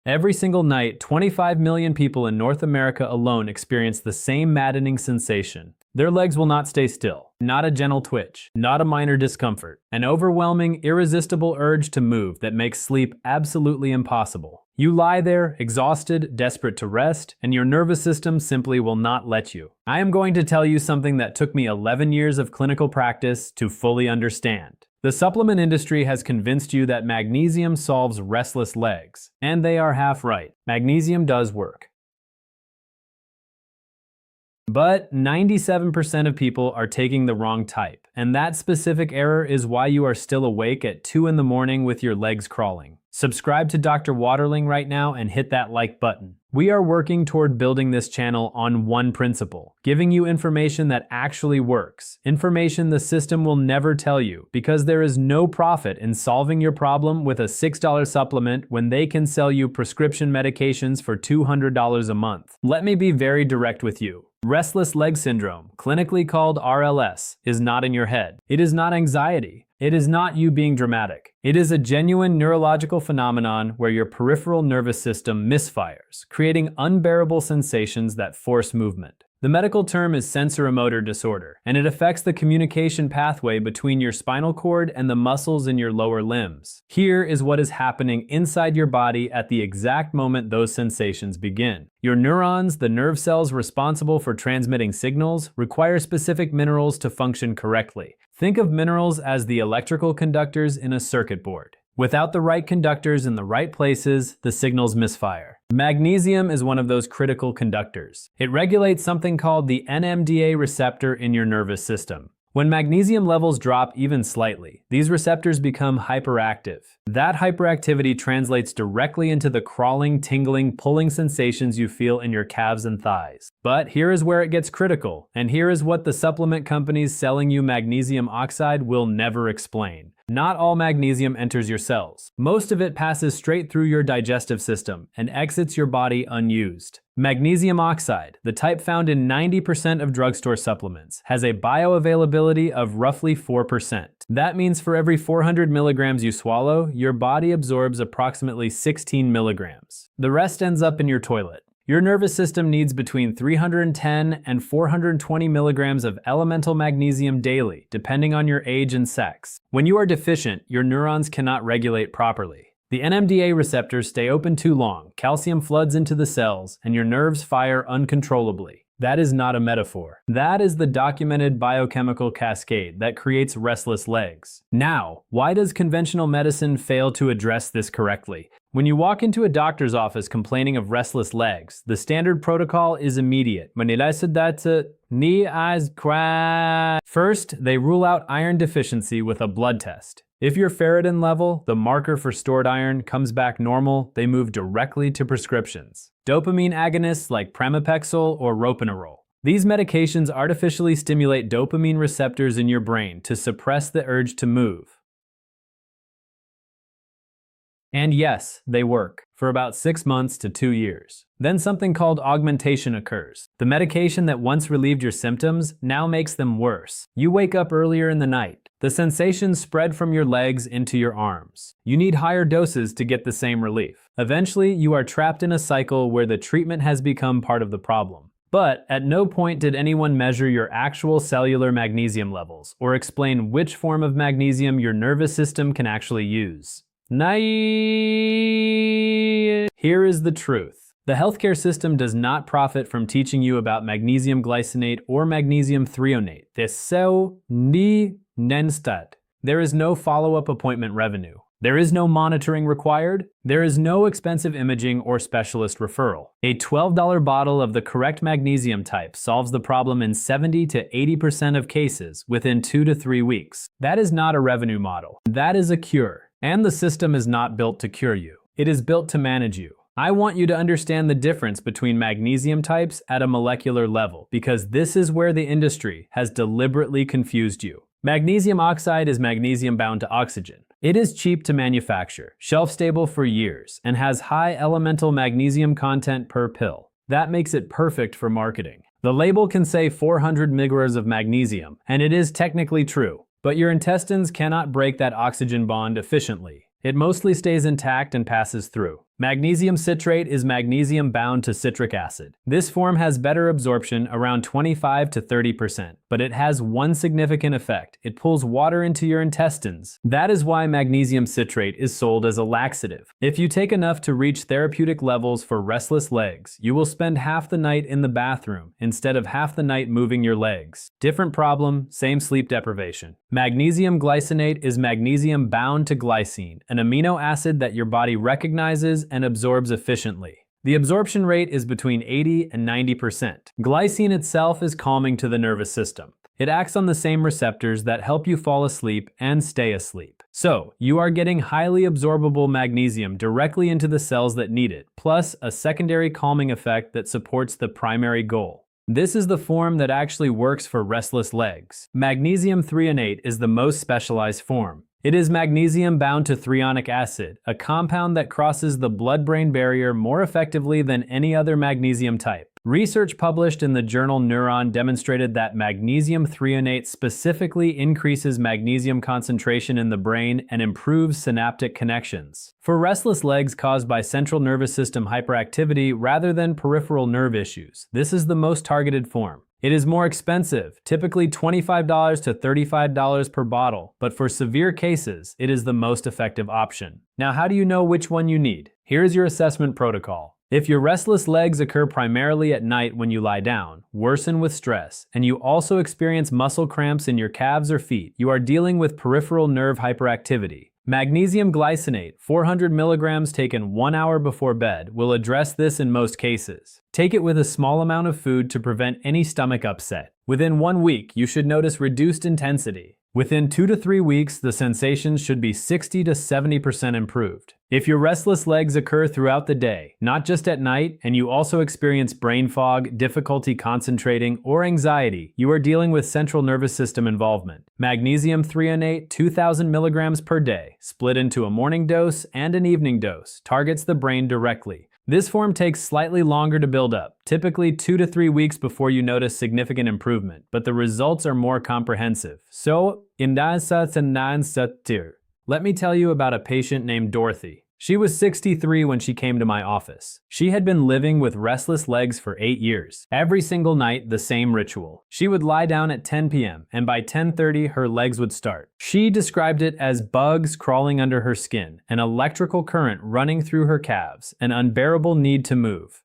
Every single night, 25 million people in North America alone experience the same maddening sensation. Their legs will not stay still, not a gentle twitch, not a minor discomfort, an overwhelming, irresistible urge to move that makes sleep absolutely impossible. You lie there, exhausted, desperate to rest, and your nervous system simply will not let you. I am going to tell you something that took me 11 years of clinical practice to fully understand. The supplement industry has convinced you that magnesium solves restless legs, and they are half right. Magnesium does work. But 97% of people are taking the wrong type, and that specific error is why you are still awake at 2 in the morning with your legs crawling. Subscribe to Dr. Waterling right now and hit that like button. We are working toward building this channel on one principle, giving you information that actually works. Information the system will never tell you, because there is no profit in solving your problem with a $6 supplement when they can sell you prescription medications for $200 a month. Let me be very direct with you. Restless leg syndrome, clinically called RLS, is not in your head. It is not anxiety. It is not you being dramatic. It is a genuine neurological phenomenon where your peripheral nervous system misfires, creating unbearable sensations that force movement. The medical term is sensorimotor disorder, and it affects the communication pathway between your spinal cord and the muscles in your lower limbs. Here is what is happening inside your body at the exact moment those sensations begin. Your neurons, the nerve cells responsible for transmitting signals, require specific minerals to function correctly. Think of minerals as the electrical conductors in a circuit board. Without the right conductors in the right places, the signals misfire. Magnesium is one of those critical conductors. It regulates something called the NMDA receptor in your nervous system. When magnesium levels drop even slightly, these receptors become hyperactive. That hyperactivity translates directly into the crawling, tingling, pulling sensations you feel in your calves and thighs. But here is where it gets critical, and here is what the supplement companies selling you magnesium oxide will never explain. Not all magnesium enters your cells. Most of it passes straight through your digestive system and exits your body unused. Magnesium oxide, the type found in 90% of drugstore supplements, has a bioavailability of roughly 4%. That means for every 400 milligrams you swallow, your body absorbs approximately 16 milligrams. The rest ends up in your toilet. Your nervous system needs between 310 and 420 milligrams of elemental magnesium daily, depending on your age and sex. When you are deficient, your neurons cannot regulate properly. The NMDA receptors stay open too long, calcium floods into the cells, and your nerves fire uncontrollably. That is not a metaphor. That is the documented biochemical cascade that creates restless legs. Now, why does conventional medicine fail to address this correctly? When you walk into a doctor's office complaining of restless legs, the standard protocol is immediate. First, they rule out iron deficiency with a blood test. If your ferritin level, the marker for stored iron, comes back normal, they move directly to prescriptions. Dopamine agonists like pramipexole or ropinirole. These medications artificially stimulate dopamine receptors in your brain to suppress the urge to move. And yes, they work, for about 6 months to 2 years. Then something called augmentation occurs. The medication that once relieved your symptoms now makes them worse. You wake up earlier in the night. The sensations spread from your legs into your arms. You need higher doses to get the same relief. Eventually, you are trapped in a cycle where the treatment has become part of the problem. But at no point did anyone measure your actual cellular magnesium levels or explain which form of magnesium your nervous system can actually use. Here is the truth. The healthcare system does not profit from teaching you about magnesium glycinate or magnesium threonate. There is no follow-up appointment revenue. There is no monitoring required. There is no expensive imaging or specialist referral. A $12 bottle of the correct magnesium type solves the problem in 70 to 80% of cases within 2 to 3 weeks. That is not a revenue model. That is a cure. And the system is not built to cure you. It is built to manage you. I want you to understand the difference between magnesium types at a molecular level, because this is where the industry has deliberately confused you. Magnesium oxide is magnesium bound to oxygen. It is cheap to manufacture, shelf-stable for years, and has high elemental magnesium content per pill. That makes it perfect for marketing. The label can say 400 milligrams of magnesium, and it is technically true. But your intestines cannot break that oxygen bond efficiently. It mostly stays intact and passes through. Magnesium citrate is magnesium bound to citric acid. This form has better absorption, around 25 to 30%, but it has one significant effect. It pulls water into your intestines. That is why magnesium citrate is sold as a laxative. If you take enough to reach therapeutic levels for restless legs, you will spend half the night in the bathroom instead of half the night moving your legs. Different problem, same sleep deprivation. Magnesium glycinate is magnesium bound to glycine, an amino acid that your body recognizes and absorbs efficiently. The absorption rate is between 80 and 90%. Glycine itself is calming to the nervous system. It acts on the same receptors that help you fall asleep and stay asleep. So, you are getting highly absorbable magnesium directly into the cells that need it, plus a secondary calming effect that supports the primary goal. This is the form that actually works for restless legs. Magnesium threonate is the most specialized form. It is magnesium bound to threonic acid, a compound that crosses the blood-brain barrier more effectively than any other magnesium type. Research published in the journal Neuron demonstrated that magnesium threonate specifically increases magnesium concentration in the brain and improves synaptic connections. For restless legs caused by central nervous system hyperactivity rather than peripheral nerve issues, this is the most targeted form. It is more expensive, typically $25 to $35 per bottle, but for severe cases, it is the most effective option. Now, how do you know which one you need? Here is your assessment protocol. If your restless legs occur primarily at night when you lie down, worsen with stress, and you also experience muscle cramps in your calves or feet, you are dealing with peripheral nerve hyperactivity. Magnesium glycinate, 400 milligrams taken 1 hour before bed, will address this in most cases. Take it with a small amount of food to prevent any stomach upset. Within 1 week, you should notice reduced intensity. Within 2 to 3 weeks, the sensations should be 60 to 70% improved. If your restless legs occur throughout the day, not just at night, and you also experience brain fog, difficulty concentrating, or anxiety, you are dealing with central nervous system involvement. Magnesium threonate, 2,000 milligrams per day, split into a morning dose and an evening dose, targets the brain directly. This form takes slightly longer to build up, typically 2 to 3 weeks before you notice significant improvement, but the results are more comprehensive. So, let me tell you about a patient named Dorothy. She was 63 when she came to my office. She had been living with restless legs for 8 years. Every single night, the same ritual. She would lie down at 10 p.m., and by 10:30, her legs would start. She described it as bugs crawling under her skin, an electrical current running through her calves, an unbearable need to move.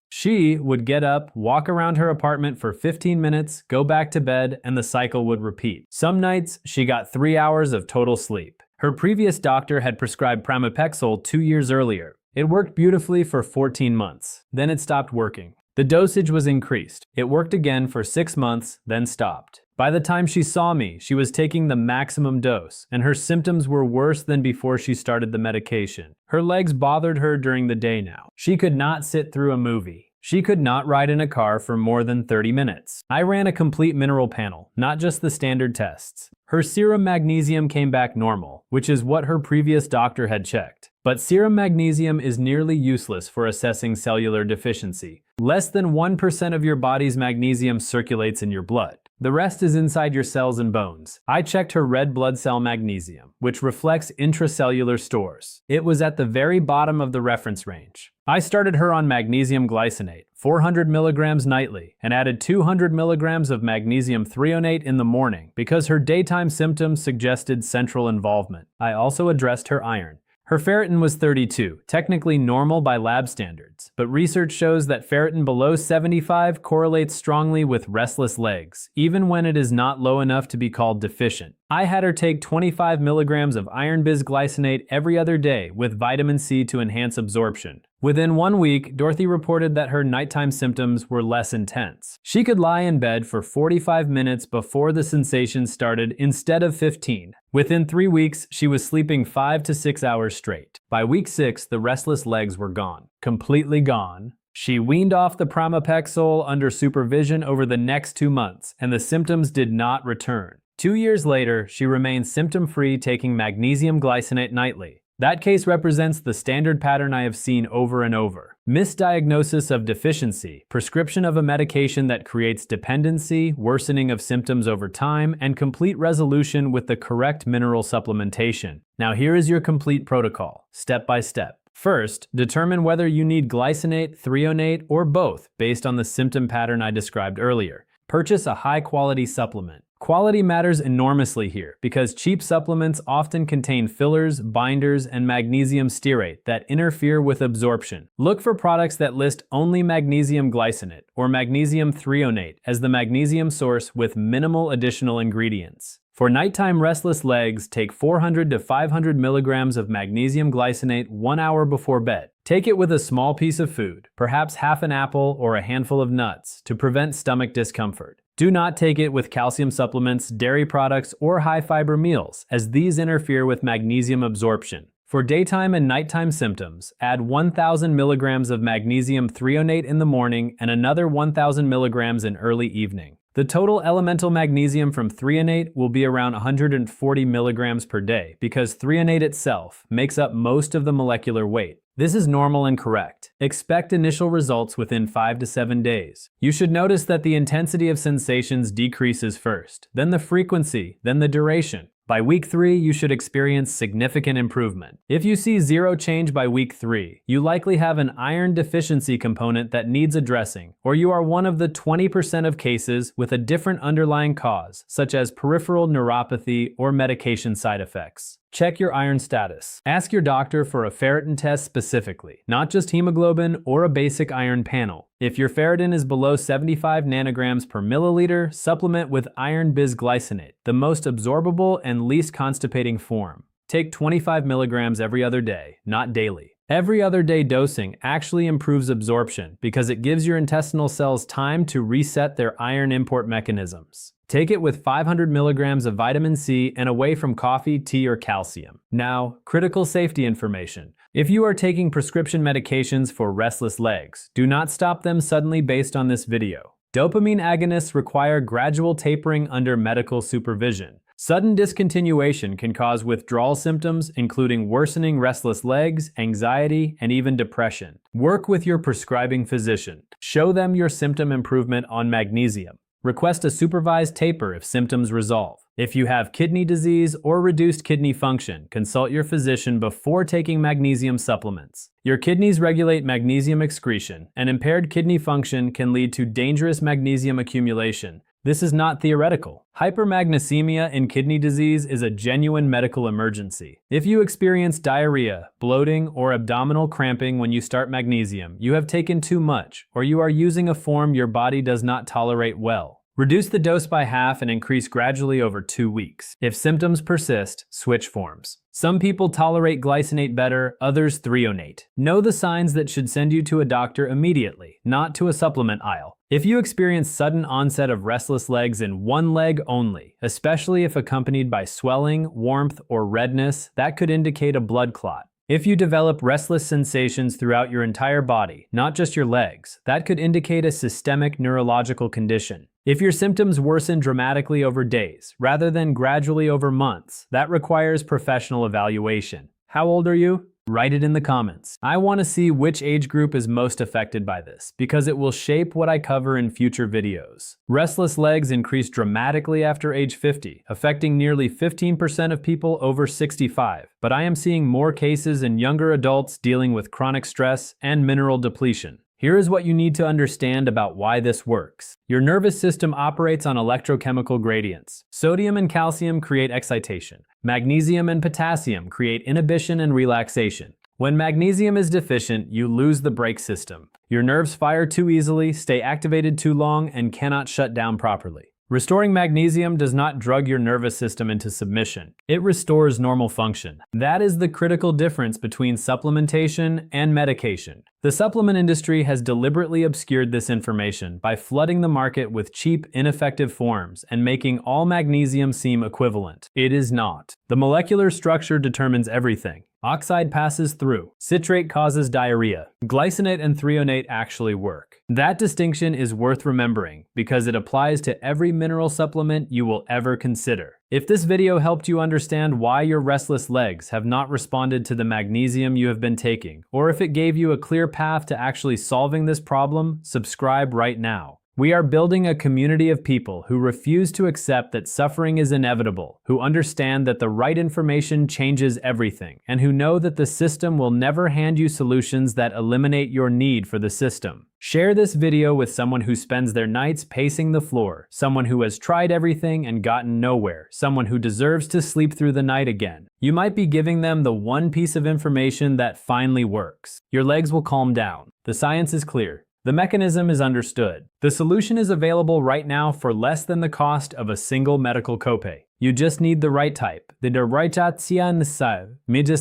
She would get up, walk around her apartment for 15 minutes, go back to bed, and the cycle would repeat. Some nights, she got 3 hours of total sleep. Her previous doctor had prescribed pramipexole 2 years earlier. It worked beautifully for 14 months. Then it stopped working. The dosage was increased. It worked again for 6 months, then stopped. By the time she saw me, she was taking the maximum dose, and her symptoms were worse than before she started the medication. Her legs bothered her during the day now. She could not sit through a movie. She could not ride in a car for more than 30 minutes. I ran a complete mineral panel, not just the standard tests. Her serum magnesium came back normal, which is what her previous doctor had checked. But serum magnesium is nearly useless for assessing cellular deficiency. Less than 1% of your body's magnesium circulates in your blood. The rest is inside your cells and bones. I checked her red blood cell magnesium, which reflects intracellular stores. It was at the very bottom of the reference range. I started her on magnesium glycinate, 400 milligrams nightly, and added 200 milligrams of magnesium threonate in the morning because her daytime symptoms suggested central involvement. I also addressed her iron. Her ferritin was 32, technically normal by lab standards, but research shows that ferritin below 75 correlates strongly with restless legs, even when it is not low enough to be called deficient. I had her take 25 milligrams of iron bisglycinate every other day with vitamin C to enhance absorption. Within 1 week, Dorothy reported that her nighttime symptoms were less intense. She could lie in bed for 45 minutes before the sensations started instead of 15. Within 3 weeks, she was sleeping 5 to 6 hours straight. By week 6, the restless legs were gone. Completely gone. She weaned off the pramipexole under supervision over the next 2 months, and the symptoms did not return. 2 years later, she remained symptom-free taking magnesium glycinate nightly. That case represents the standard pattern I have seen over and over. Misdiagnosis of deficiency, prescription of a medication that creates dependency, worsening of symptoms over time, and complete resolution with the correct mineral supplementation. Now here is your complete protocol, step by step. First, determine whether you need glycinate, threonate, or both based on the symptom pattern I described earlier. Purchase a high-quality supplement. Quality matters enormously here because cheap supplements often contain fillers, binders, and magnesium stearate that interfere with absorption. Look for products that list only magnesium glycinate or magnesium threonate as the magnesium source with minimal additional ingredients. For nighttime restless legs, take 400 to 500 milligrams of magnesium glycinate 1 hour before bed. Take it with a small piece of food, perhaps half an apple or a handful of nuts, to prevent stomach discomfort. Do not take it with calcium supplements, dairy products, or high-fiber meals, as these interfere with magnesium absorption. For daytime and nighttime symptoms, add 1,000 milligrams of magnesium threonate in the morning and another 1,000 milligrams in early evening. The total elemental magnesium from threonate will be around 140 milligrams per day because threonate itself makes up most of the molecular weight. This is normal and correct. Expect initial results within 5 to 7 days. You should notice that the intensity of sensations decreases first, then the frequency, then the duration. By week 3, you should experience significant improvement. If you see zero change by week 3, you likely have an iron deficiency component that needs addressing, or you are one of the 20% of cases with a different underlying cause, such as peripheral neuropathy or medication side effects. Check your iron status. Ask your doctor for a ferritin test specifically, not just hemoglobin or a basic iron panel. If your ferritin is below 75 nanograms per milliliter, supplement with iron bisglycinate, the most absorbable and least constipating form. Take 25 milligrams every other day, not daily. Every other day dosing actually improves absorption because it gives your intestinal cells time to reset their iron import mechanisms. Take it with 500 milligrams of vitamin C and away from coffee, tea, or calcium. Now, critical safety information. If you are taking prescription medications for restless legs, do not stop them suddenly based on this video. Dopamine agonists require gradual tapering under medical supervision. Sudden discontinuation can cause withdrawal symptoms, including worsening restless legs, anxiety, and even depression. Work with your prescribing physician. Show them your symptom improvement on magnesium. Request a supervised taper if symptoms resolve. If you have kidney disease or reduced kidney function, consult your physician before taking magnesium supplements. Your kidneys regulate magnesium excretion, and impaired kidney function can lead to dangerous magnesium accumulation. This is not theoretical. Hypermagnesemia in kidney disease is a genuine medical emergency. If you experience diarrhea, bloating, or abdominal cramping when you start magnesium, you have taken too much, or you are using a form your body does not tolerate well. Reduce the dose by half and increase gradually over 2 weeks. If symptoms persist, switch forms. Some people tolerate glycinate better, others threonate. Know the signs that should send you to a doctor immediately, not to a supplement aisle. If you experience sudden onset of restless legs in one leg only, especially if accompanied by swelling, warmth, or redness, that could indicate a blood clot. If you develop restless sensations throughout your entire body, not just your legs, that could indicate a systemic neurological condition. If your symptoms worsen dramatically over days, rather than gradually over months, that requires professional evaluation. How old are you? Write it in the comments. I want to see which age group is most affected by this, because it will shape what I cover in future videos. Restless legs increase dramatically after age 50, affecting nearly 15% of people over 65, but I am seeing more cases in younger adults dealing with chronic stress and mineral depletion. Here is what you need to understand about why this works. Your nervous system operates on electrochemical gradients. Sodium and calcium create excitation. Magnesium and potassium create inhibition and relaxation. When magnesium is deficient, you lose the brake system. Your nerves fire too easily, stay activated too long, and cannot shut down properly. Restoring magnesium does not drug your nervous system into submission. It restores normal function. That is the critical difference between supplementation and medication. The supplement industry has deliberately obscured this information by flooding the market with cheap, ineffective forms and making all magnesium seem equivalent. It is not. The molecular structure determines everything. Oxide passes through. Citrate causes diarrhea. Glycinate and threonate actually work. That distinction is worth remembering because it applies to every mineral supplement you will ever consider. If this video helped you understand why your restless legs have not responded to the magnesium you have been taking, or if it gave you a clear path to actually solving this problem, subscribe right now. We are building a community of people who refuse to accept that suffering is inevitable, who understand that the right information changes everything, and who know that the system will never hand you solutions that eliminate your need for the system. Share this video with someone who spends their nights pacing the floor, someone who has tried everything and gotten nowhere, someone who deserves to sleep through the night again. You might be giving them the one piece of information that finally works. Your legs will calm down. The science is clear. The mechanism is understood. The solution is available right now for less than the cost of a single medical copay. You just need the right type. You just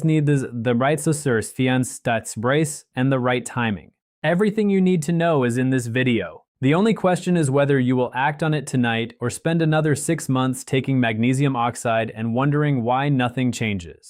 need the right brace and the right timing. Everything you need to know is in this video. The only question is whether you will act on it tonight or spend another 6 months taking magnesium oxide and wondering why nothing changes.